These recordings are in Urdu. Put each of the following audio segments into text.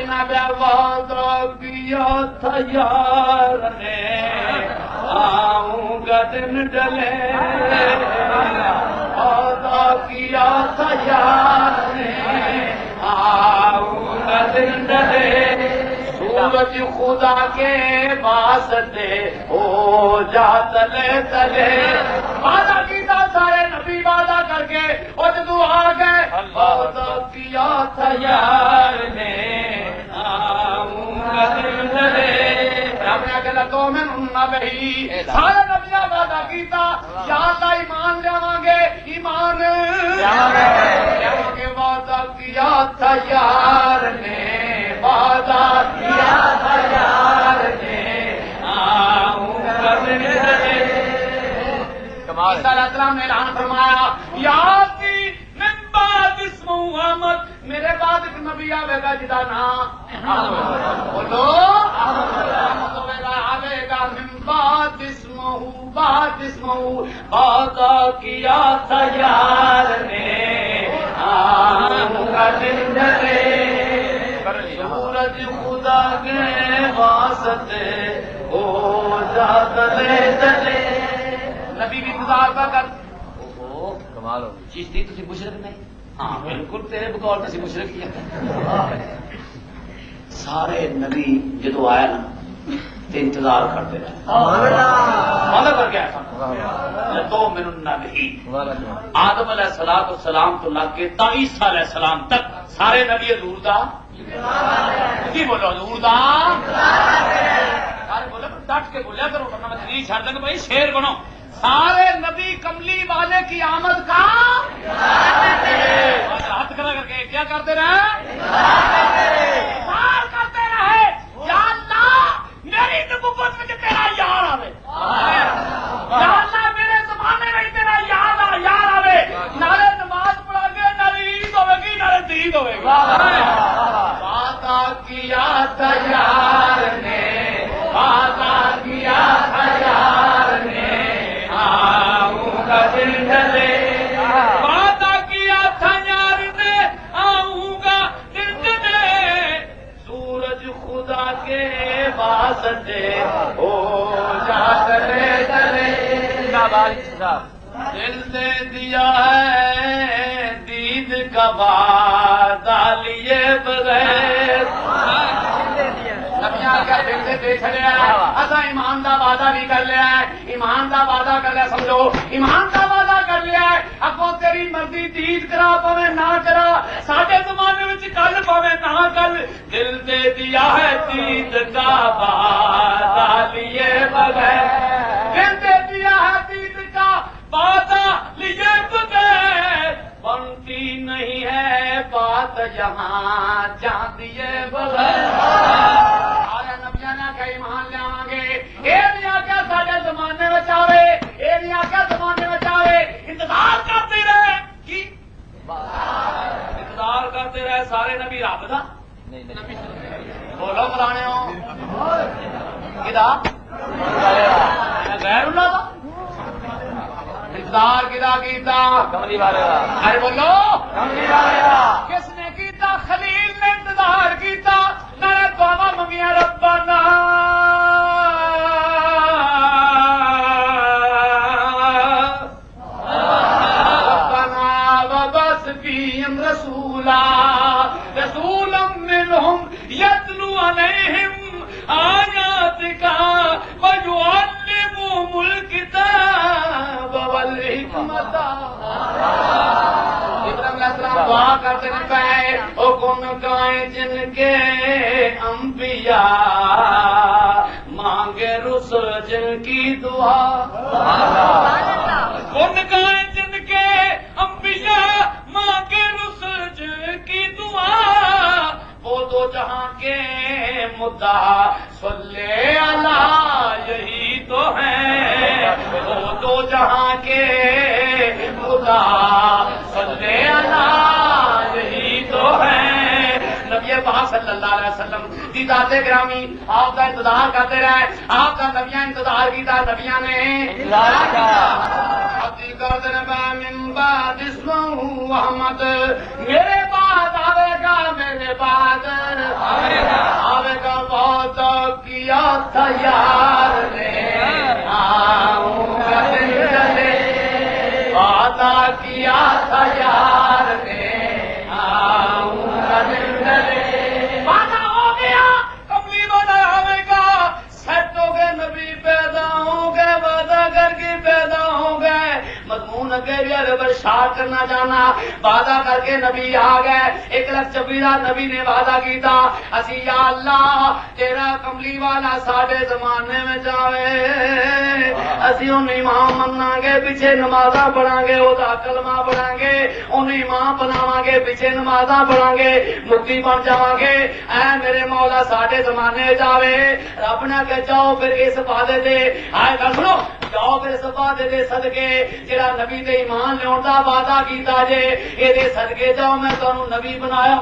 جناب وعدہ کیا تھا یار نے آؤں گا دن ڈلے وعدہ کیا تھا یار نے آؤں گا دن ڈلے سورج خدا کے واسطے ہو جا تلے تلے وعدہ کیا سارے نبی وعدہ کر کے اور جدو آ گئے وعدہ کیا تھا یار نے آؤں گا دن ڈلے رب نے کہا تو میں نہ بہی سارے نبیاں وعدہ کیتا یا اللہ ایمان لیاواں گے ایمان لیاواں گے وعدہ کیا تھا یار نے وعدہ کیا تھا یار نے آؤں گا دن ڈلے عیسیٰ علیہ السلام نے اعلان فرمایا یاتی من بعد اسمہ احمد میرے بعد ایک نبی آئے گا جدا نام بولو آئے گا من بعد اسمہ وعدہ کیا تھا یار نے آؤں گا دن ڈلے سورج خدا کے واسطے ہو جا تلے تلے نبی بھی انتظار کا کر کمال ہو چیشتی تھی مشرک نہیں ہاں بالکل تیرے بقول تھی مشرک کیا سارے نبی جدو آیا نا تو انتظار کرتے رہے وعدہ کر کے آیا تو من النبی آدم علیہ السلام تو لگ کے تا عیسیٰ علیہ السلام تک سارے نبی حضور دا بولو حضور دا سارے بولے ڈٹ کے بولیا کرو ورنہ میں تیری چھڑ دیں بھائی شیر بنو سارے نبی کملی والے کی آمد کا ہاتھ کھڑا کر کے کیا کرتے رہے کرتے رہے یا اللہ میری نبوت میں تیرا یار آوے یا اللہ میرے زمانے میں تیرا یار آوے نالے نماز پڑھا گے نالے عید ہوے گی نالے دید ہوے گی وعدہ کیا تھا یار نے وعدہ کیا تھا یار نے آؤں گا دن ڈلے وعدہ کیا تھا یار نے آؤں گا دن ڈلے سورج خدا کے واسطے ہو جا تلے تلے دل دے دیا ہے دید کا وعدہ لیے بغیر ایمان دا وعدہ بھی کر لیا ہے ایمان دا وعدہ کر لیا سمجھو ایمان دا وعدہ کر لیا ہے اگوں تیری مرضی دید کرا پوے نہ کرا ساڈے زمانے وچ کل پوے نہ کل دل دے دیا ہے دید کا وعدہ لیے بغیر دل دے دیا ہے دید کا وعدہ لیے بغیر بنتی نہیں ہے بات یہاں جان دیے بغیر ایمان لیا گے یہ نہیں آگیا سارے زمانے میں آئے یہ نہیں آگیا زمانے میں آئے انتظار کرتے رہے کی انتظار کرتے رہے سارے نبی رب دا بولو پرانے ہو غیر اللہ دا انتظار کدا کیتا کملی والے ارے بولو کملی والے کس نے کیتا خلیل نے انتظار کیتا نہ دعا منگیا ربنا ربنا وبعث فيهم رسولا منهم يتلو عليهم آياتك ويعلمهم الكتاب والحكمة دعا کرتے پائے او کن گائے جن کے انبیاء مانگے رسل جن کی دعا کن گائے جن کے انبیاء مانگے رسل جن کی دعا وہ دو جہاں کے مدعا صلی اللہ یہی تو ہیں وہ دو جہاں کے مدعا صلی اللہ یہی تو ہیں نبی پاک صلی اللہ علیہ وسلم کی ذات گرامی آپ کا انتظار کرتے رہے آپ کا نبیاں انتظار کیتا نبیاں نے من بعد اسمہ احمد میرے بعد آئے گا میرے بعد تھا یار نے آؤں گا دل ڈلے وعدہ کیا تھا یار نے آؤں گا دل ڈلے وعدہ ہو گیا کملی وعدہ آنے کا سیٹ ہو گئے نبی پیدا ہو گئے وعدہ کر کے پیدا ہو گئے مضمون کے لیے شاہ کرنا جانا وعدہ کر کے نبی آ گئے 1,26,000 نبی نے وعدہ کیتا اسی یا اللہ تیرا کملی والا ساڈے زمانے میں جاوے اسی ان امام مننا گے پیچھے نمازاں پڑھاں گے او دا کلمہ پڑھاں گے ان امام بناواں گے پیچھے نمازاں پڑھاں گے مفتی بن جاواں گے اے میرے مولا ساڈے زمانے جاوے رب نے کہ جاؤ پھر اس وعدے تے آئے گل سنو جاؤ پھر اس وعدے دے صدقے جڑا نبی تے ایمان لیاون دا وعدہ کیتا جے اے دے صدقے جاؤ میں تانوں نبی بنایا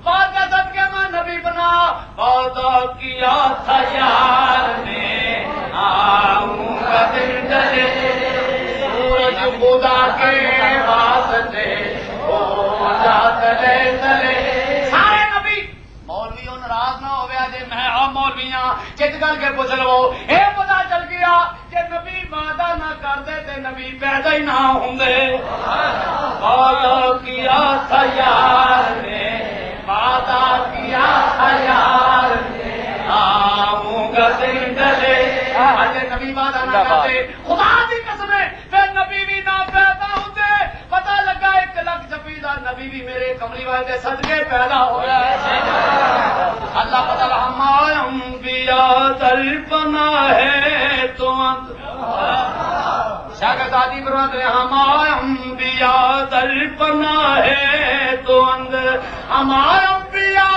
وعدہ صدقے میں نبی بنا وعدہ کیا تھا یار نے آؤں گا دل ڈلے سورج خدا کے واسطے ہو جا تلے تلے سارے نبی مولویوں ناراض نہ ہویا جے میں مولویاں چت کر کے پوچھ لو اے پتہ چل گیا کہ نبی وعدہ نہ کرتے تے نبی پیدا ہی نہ ہوندے وعدہ کیا تھا یار نے وعدہ کیا تھا یار نے آؤں گا دل ڈلے اجے نبی وعدہ نہ کرتے خدا دی قسم ہے پھر نبی بھی نہ پیدا ہوتے پتہ لگا 1,26,000 نبی بھی میرے کملی والے دے صدقے پیدا ہو گئے اللہ پتہ ہمارے انبیاء تلپنا ہے تو شاگردی فرماتے ہمارے انبیاء تلپنا ہے تو اندر ہمارے انبیاء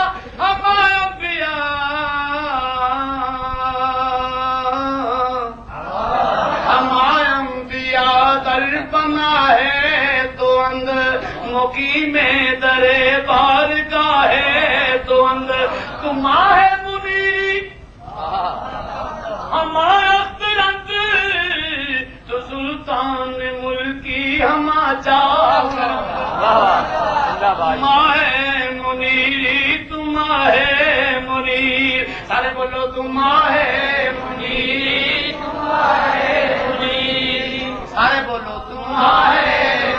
تلپنا ہے تو اندر مقیم درے بار کا ہے تو اندر تمہارے منیری ہمارا ترنت تو سلطان ملکی ہما چاہتا تمہارے منیری تمہارے منیر سارے بولو تمہارے منیری تمہارے منیر سارے بولو تمہارے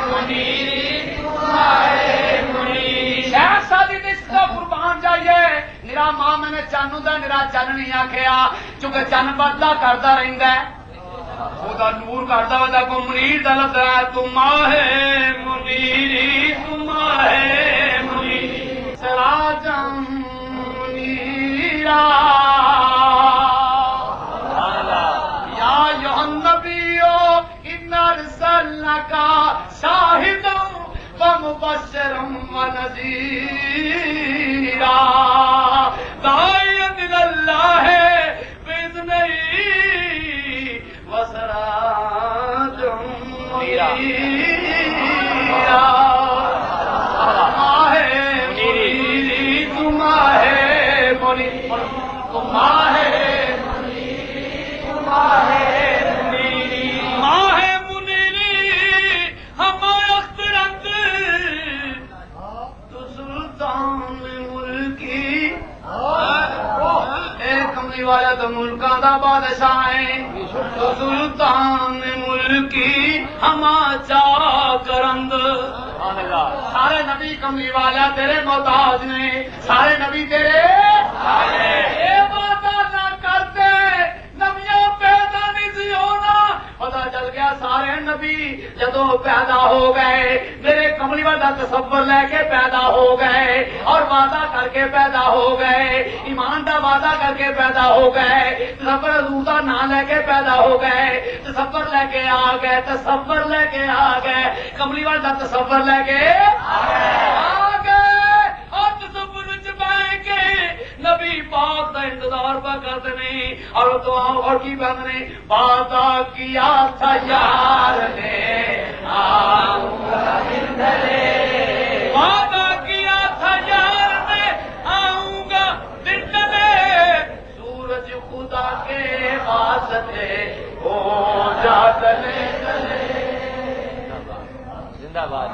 منیری تمہارے منیر شیخ سادی اس کا قربان جائیے نرا ماں میں نے چانو دا نرا چن نہیں آکھیا چونکہ چن بدلا کرتا رہندا ہے خدا نور کرتا ہوا کو منیر دا لفظ ہے تمہارے منیری تمہارے منیر سراجم منیرا یا ایھا النبیو انا ارسلناک شاہدا ومبشرا ونذیرا داعیا الی اللہ باذنہ وسراج منیرا تمہارے منیری تمہارے منیر تمہارے منیری تمہارے منیری ماہ منیری ہمارا اخترت تو سلطان ملکی کملی والا تو ملکاں دا بادشاہ ہے تو سلطان ملکی ہما چاہ کرند سارے نبی کملی والا تیرے محتاج نے سارے نبی تیرے اے وعدہ نہ کرتے نبیوں پیدا نہیں سی ہونا پتا چل گیا سارے نبی جدو پیدا ہو گئے میرے کملی والا تصور لے کے پیدا ہو گئے اور وعدہ کر کے پیدا ہو گئے ایمان کا وعدہ کر کے پیدا ہو گئے تصور حضور دا نام لے کے پیدا ہو گئے تصور لے کے آ گئے تصور لے کے آ گئے کملی والا تصور لے کے آ گئے اور تصور بہ کے نبی پاک کا انتظار پہ کرتے نہیں اور دعا اور کی بند نے وعدہ کیا تھا یار نے آؤں گا دل ڈلے وعدہ کیا تھا یار نے آؤں گا دل ڈلے سورج خدا کے واسطے ہو جا تلے تلے زندہ باد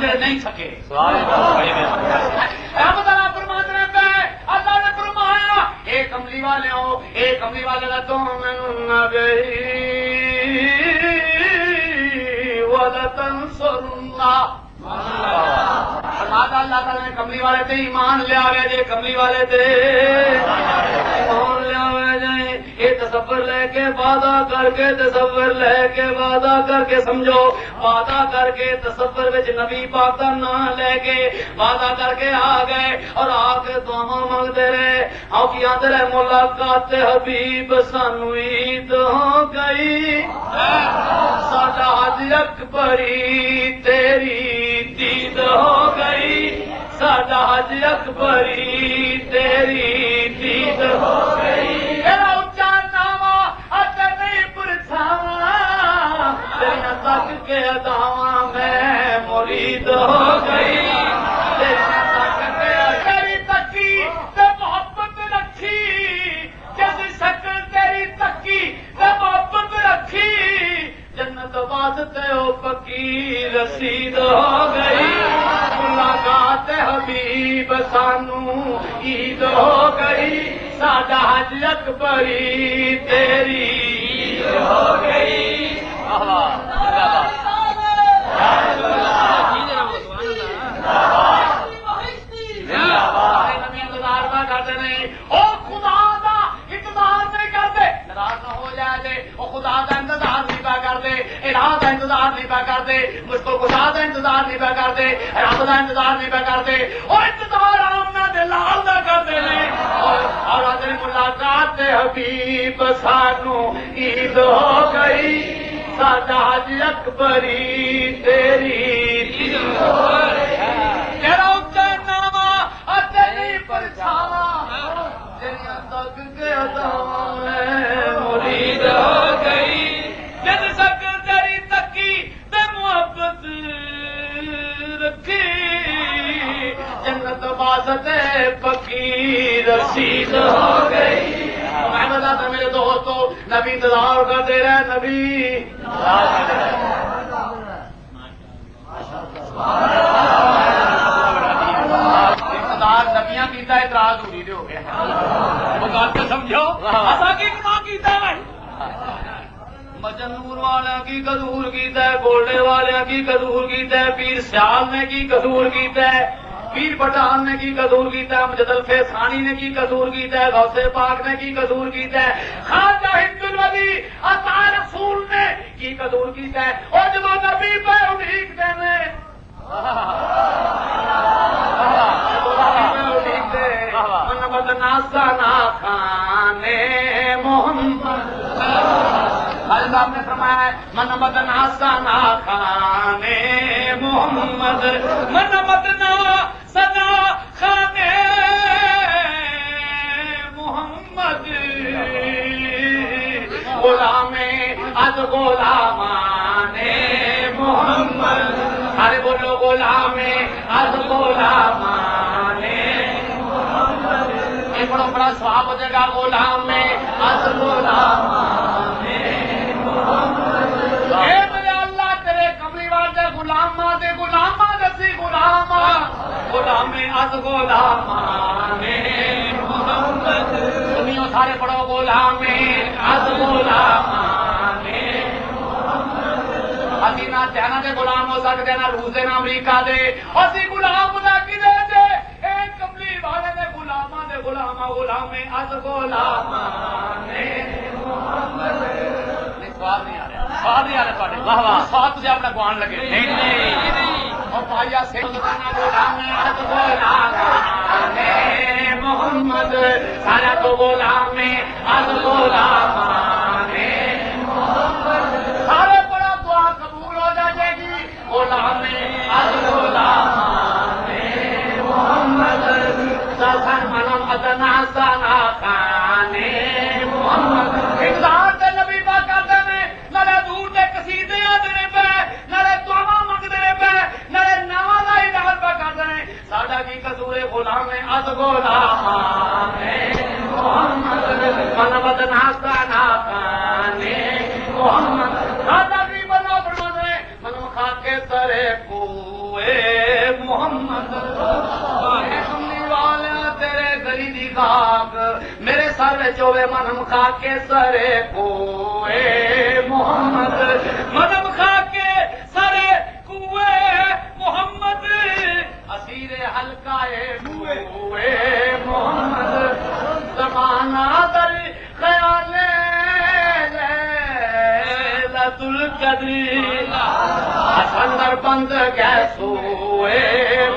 دے نہیں سکے. اللہ نے فرمایا اے کملی والے ہو، اے کملی والے کا تم اللہ تعالیٰ نے کملی والے تے ایمان لیا گیا جی، کملی والے تے ایمان لیا گیا جائیں. یہ تصور لے کے وعدہ کر کے، تصور لے کے وعدہ کر کے سمجھو، وعدہ کر کے تصور وچ نبی پاک دا نام لے کے وعدہ کر کے آ گئے اور آ کے دعا منگتے رہے. آؤ کی آتے رہے ملاقات حبیب سانو عید ہو گئی، ساڈا حج اکبری تیری دید ہو گئی، ساڈا حج اکبری تیری دید ہو گئی. تیرا اچا ناما اچھا نہیں پرچھاوا، تیرا تک کے اداواں میں مرید ہو گئی. تیرا تک کے تیری تکی تے محبت رکھی، جس شکل تیری تکی تے محبت رکھی، جنت واسطے او پکی رسید ہو گئی. ملاقات حبیب سانو عید ہو گئی، ساڈا حج اکبری تیری عید ہو گئی. کرتے نہیں او خدا دا انتظار نہیں کرتے، ناراض نہ ہو جائے دے. او خدا دا انتظار نہیں پا کرتے، الہ دا انتظار نہیں پا کرتے، مشکل خدا دا انتظار نہیں پا کرتے، رب دا انتظار نہیں پا کرتے. او انتظار آمنا دے لال دا کرتے ہیں. اور آدھے ملاقات حبیب سانو عید ہو گئی، ساڈا حج اکبری تیری عید ہو گئی. تیرا اچا ناما اتے نہیں پرچھاوا، تیرا تک کے اداواں میں مرید ہو گئی. جد شکل تیری تکی تے محبت رکھی، جنت واسطے پکی رسید ہو گئی. میں بتاتا میرے دوستو، نبی انتظار کرتے رہے، نبی انتظار نبیاں کیتا اعتراض ہو رہی ہو گیا. وہ گل تو سمجھو اسا کی گناہ کیتا ہے. مجنور والا کی قصور کیتا ہے، گولڈے والا کی قصور کیتا ہے، پیر سیال نے کی قصور کیتا ہے، پیر پٹھان نے کی قصور کیتا ہے، مجد الفیضانی نے کی قصور کیتا ہے، غوث پاک نے کی قصور کیتا ہے، خواجہ ہند الولی عطا رسول نے کی قصور کیتا ہے. اور جب نبی پہ اڑیک دینے من بدناسا نا کھانے محمد، خالد صاحب نے فرمایا ہے من بدناسا نا کھانے محمد، من بدنا سنا کھانے محمد، غلام از غلامان محمد. ارے بولو غلام از غلامان محمد. یہ بڑا بڑا ثواب ہو جائے گا، غلام از غلامان محمد. اے میرے اللہ تیرے کملی والے غلاماں دے غلاماں دسی غلام، غلام از غلامان محمد. سنیو سارے پڑھو غلام از غلامان محمد. اسی نہ چائنا دے غلام ہو سکتے نہ روس دے نہ امریکہ دے، اسی غلام نہ کدے دے. اے کملی والے دے غلاماں دے غلام، غلام از غلامان محمد. سواد نہیں آ رہا، سواد نہیں آ رہا تھوڑے. واہ واہ، سواد تجھے اپنا گوان لگے. نہیں اور پایا سے غلام از غلامان محمد، سارا تو غلام از غلامان محمد. سارے بڑا دعا قبول ہو جائے گی. غلام از غلامان محمد، سسن منم ادنا سنا کھانے محمد. انتظار تے نبی پاک کرتے ہیں، نالے دور تے قصیدے آدھے پہ، نالے دعا منگتے پہ، نالے نواں دا اعلان پہ کرتے ہیں. ساڈا کی قصور غلام از غلامان محمد، من بدنا سنا چوے منم خا کے سرے کوئے محمد منم خا کے سرے کوئے محمد اسیر حلقہ کوئے محمد زمانہ در خیال لیلۃ القدر اندر بند گیسوئے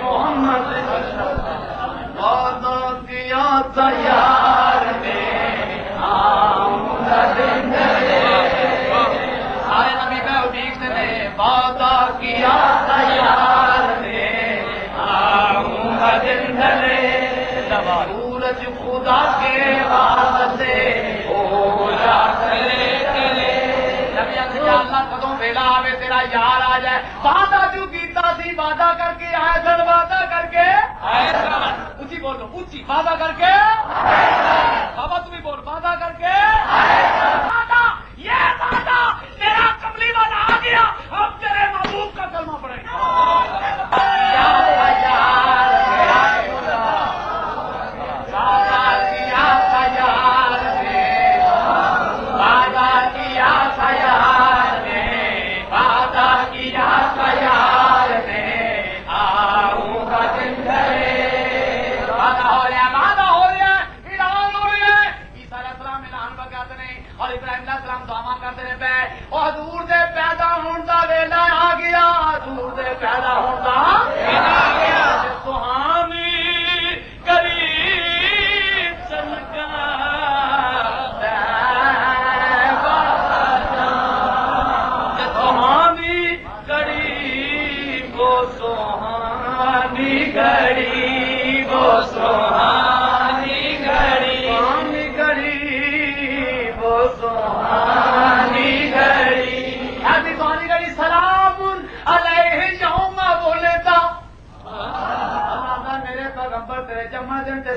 محمد وعدہ کیا تھا یار نے آمد آئے نبی میں امید نے وعدہ کیا تھا یار نے آمد سورج خدا کے واسطے ہو جا چلے چلے اللہ کدوں ویلا آوے تیرا یار آ جائے وعدہ جو کیتا سی وعدہ کر کے آئے سن وعدہ کر کے اونچی بولو اونچی وعدہ کر کے بابا تمہیں بول وعدہ کر کے وعدہ یہ وعدہ تیرا قبلی وعدہ آ گیا اب تیرے محبوب کا کلمہ پڑھے گا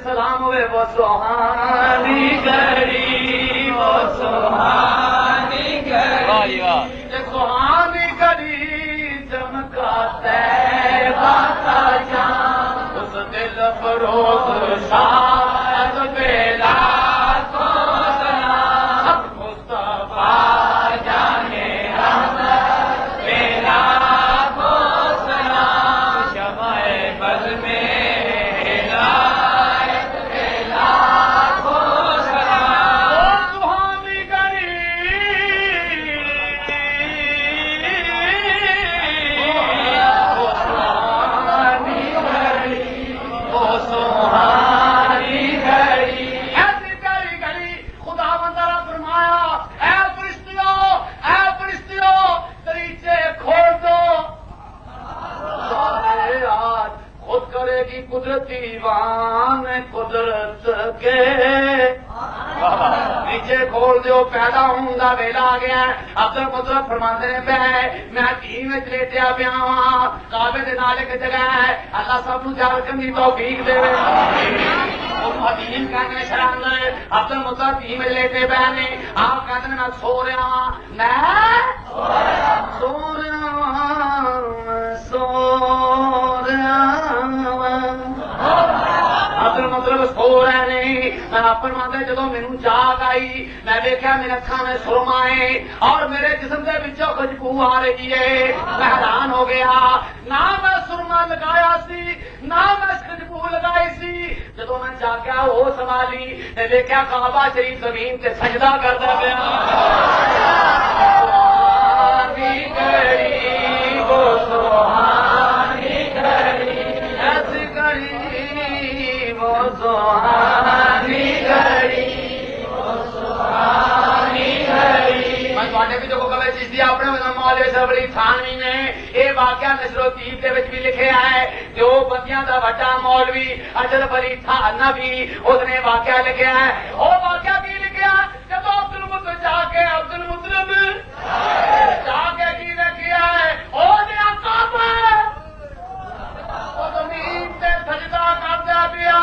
سلام ہوئے وہ سوہانی گھڑی وہ سوہانی گھڑی سوہانی گھڑی چمکا طیبہ کا جان اس دل فروز شاد بیلا کو سلام مصطفیٰ جانے رحمت بیلا کو سلام شمع بد میں دیوان قدرت کے نیچے کھول دیو پیدا ہوں گا ویلا آ گیا ابدل قدرت فرماندے نے پہ میں دین وچ لیٹیا پیا ہاں کعبے دے نال ایک جگہ ہے اللہ سب نو جال کرنے دی توفیق دے حدیم کہنے شراندر عبد المطلب دین وچ لیٹے پے نے آپ کہتے ہیں میں سو رہا ہاں میں سو مطلب سو رہے نہیں میں فرماندے جدو مینوں جاگ آئی میں دیکھا میرے اکھاں میں سرما ہے اور میرے جسم دے وچوں خوشبو آ رہی ہے میں حیران ہو گیا نہ میں سرما لگایا سی نہ میں خوشبو لگائی سی جدو میں جاگیا وہ سنبھالی میں دیکھا کعبہ شریف زمین تے سجدہ کردا پیا سوہانی گھڑی وہ سوہانی گھڑی ایسی گھڑی وہ سوہانی گھڑی وہ سوہانی گھڑی میں تواڈے بھی جو کبھی چیز دی اپنے مولوی صاحب علی تھانوی نے یہ واقعہ نشر و تیب دے وچ بھی لکھیا ہے جو بندیاں دا وڈا مولوی اشرف علی تھانوی اس نے واقعہ لکھیا ہے وہ واقعہ کی لکھیا جب عبد المطلب جا کے کی لکھیا ہے او جڑا کعبہ زمین تے سجدہ کردا پیا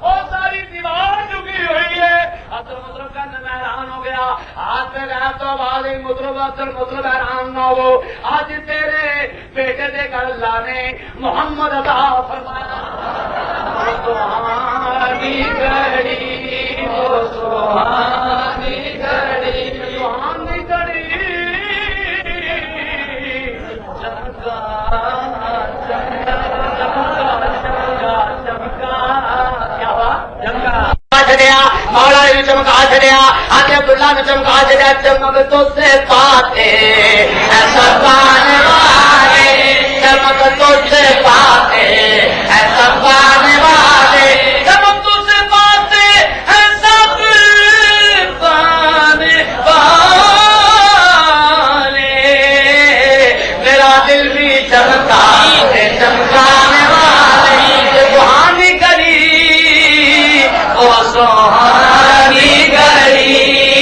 او ساری دیوار جھکی ہوئی ہے عبد المطلب کا حیران ہو گیا ہاتھ میں گیا تو بعد مطلب عبد المطلب حیران نہ ہو آج تیرے بیٹے دے گھر اللہ نے محمد عطا فرمایا سوہانی گھڑی سہانی گھڑی سہانی گھڑی چمکا کیا ہوا چمکا چڑیا مولا نے چمکا چڑیا حضرت عبداللہ نے چمکا چڑیا چمک تو سے پاتے ایسا پانے والے چمک تو سے پاتے ایسا پانے والے چمک تو سے پاتے ایسا پانے والے میرا دل بھی چمکا ہے چمکانے والے سہانی گلی وہ سہانی گھڑی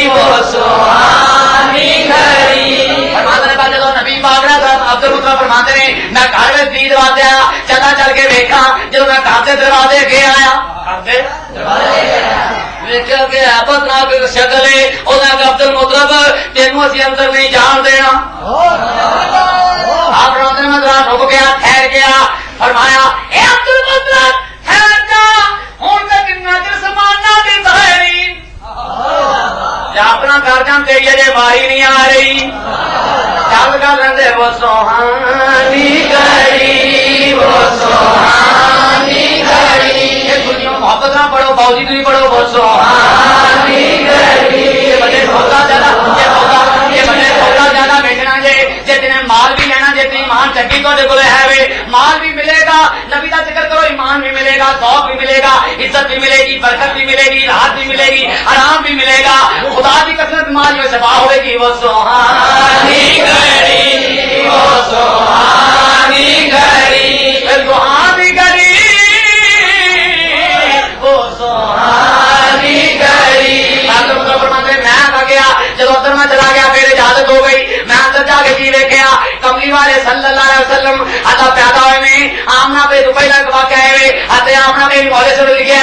وہ سہانی گھڑی نبی پاک عبد المطلب فرماتے ہیں میں گھر میں دید دروازے آیا چلا چل کے دیکھا جب میں گھر کے دروازے اگے آیا دیکھا کہ آپت نہ شکل ہے انہیں کہ عبد المطلب تینوں اسی اندر نہیں جان دینا آپ فرماتے ہیں میں ذرا رک گیا ٹھہر گیا فرمایا اے عبد المطلب ٹھہر جا ہوں تک نظر سمانا دی ظاہری اپنا گھر جان تیری اجے باری نہیں آ رہی چل کر رہے وہ سہانی گھڑی وہ سہانی گھڑی دنیا محبت نہ پڑھو باؤجی تھی پڑھو وہ سہانی گھڑی بڑے بہت زیادہ یہ بڑے بہت زیادہ بیچنا جی جتنے مال بھی لینا جتنی ایمان چنگی تے کو ہے وے مال بھی ملے گا نبی کا ذکر کرو ایمان بھی ملے گا ذوق بھی ملے گا عزت بھی ملے گی برکت بھی ملے گی راحت بھی ملے گی آرام بھی ملے گا خدا کی قسم بیماری میں شفا ہوئے گی وہ سہانی گھڑی وہ سہانی گھڑی سہانی گھڑی وہ سہانی گھڑی میں گیا جب ادھر میں چلا گیا پھر اجازت ہو گئی میں اندر جا کے جی دیکھا کملی والے صلی اللہ علیہ وسلم اللہ پیدا ہوئے میں آمنا پہ دبئی کا واقعہ ہے آتے آمنا پہ مولے سے لکھا ہے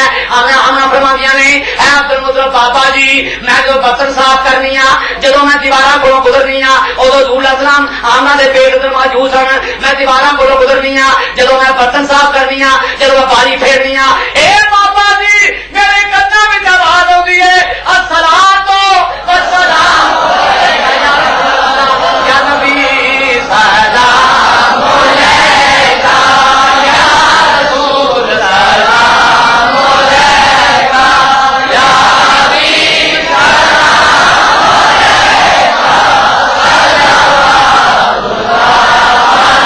آمنا فرما دیا نے اے عبد المطلب بابا جی میں جو برتن صاف کرنی جدو میں دیوارا کو گزرنی ادو رسول اسلام آمنا کے پیٹ ادھر موجود سن میں دیوارا کو گزرنی جدو میں برتن صاف کرنی جدو میں باری پھیرنی اے بابا جی میرے کنا میں آواز ہوتی ہے الصلاۃ والسلام یا نبی سلام علیکہ یا رسول سلام علیکہ یا حبیب سلام علیکہ صلوات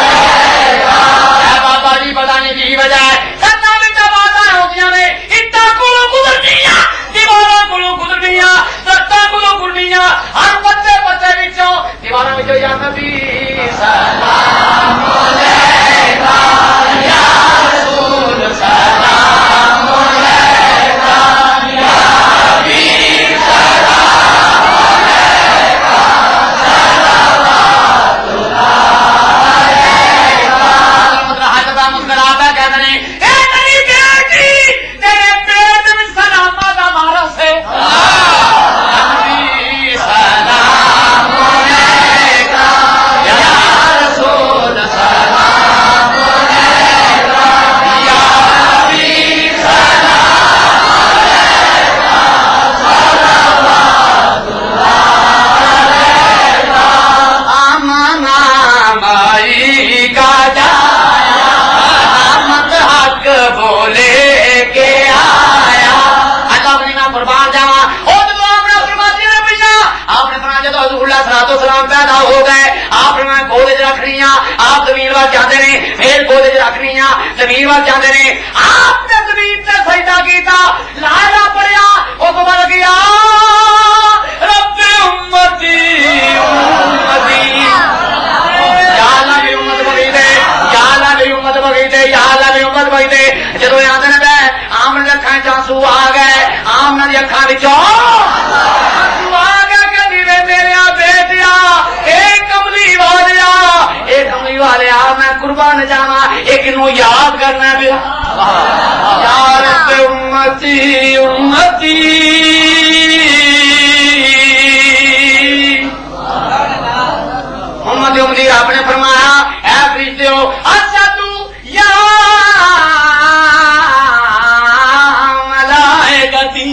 علیکہ اے بابا جی پتہ نہیں کی وجہ ہے کنا میں آوازاں ہوندیاں نے اٹا کولوں گزرنیاں دیواراں کولوں گزرنیاں درختاں کولوں گزرنیاں ہر بچے بچے وچوں دیواراں وچوں یا نبی سلام علیکہ یا رسول سلام علیکہ یا حبیب سلام علیکہ صلوات علیکہ مسکراتا کہتے ہیں اے میری بیٹی تیرے پیٹ میں سلامت ہمارا سے سلام علیکہ یا رسول سلام علیکہ یا حبیب سلام علیکہ صلوات علیکہ آمنا مائی کا جایا آمد حق بولے کے آیا اللہ اپنی میں قربان جاواں اور جو آپ نے فرمایا ہے بھیا آپ نے فرمایا جب حضور اللہ صلی اللہ علیہ وسلم پیدا ہو گئے آپ نے گودے رکھنی آپ زمین وال جاتے نے پھر گودے رکھنی زمین وال جاتے نے آپ نے زمین سے سجدہ کیتا لا پڑیا وہ تو بڑھ گیا رب امتی امتی یا اللہ میری امت بغی دے یا اللہ میری امت بغی دے یا اللہ میری امت بغی دے جدو یاد نے بے آمن دی اکھاں چانسو آ گئے آمن دی اکھاں وچوں آنسو آ گئے کہ میرے میرا بیٹیا اے کملی والیا میں قربان جاواں ایک نو یاد کرنا پیا یا رب امتی امتی محمد امتی آپ نے فرمایا اے فرشتو اشہدو یا ملائکتی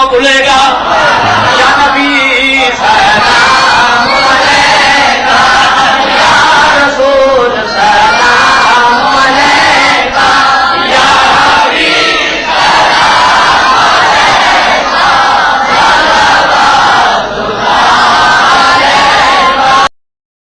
بھولے گا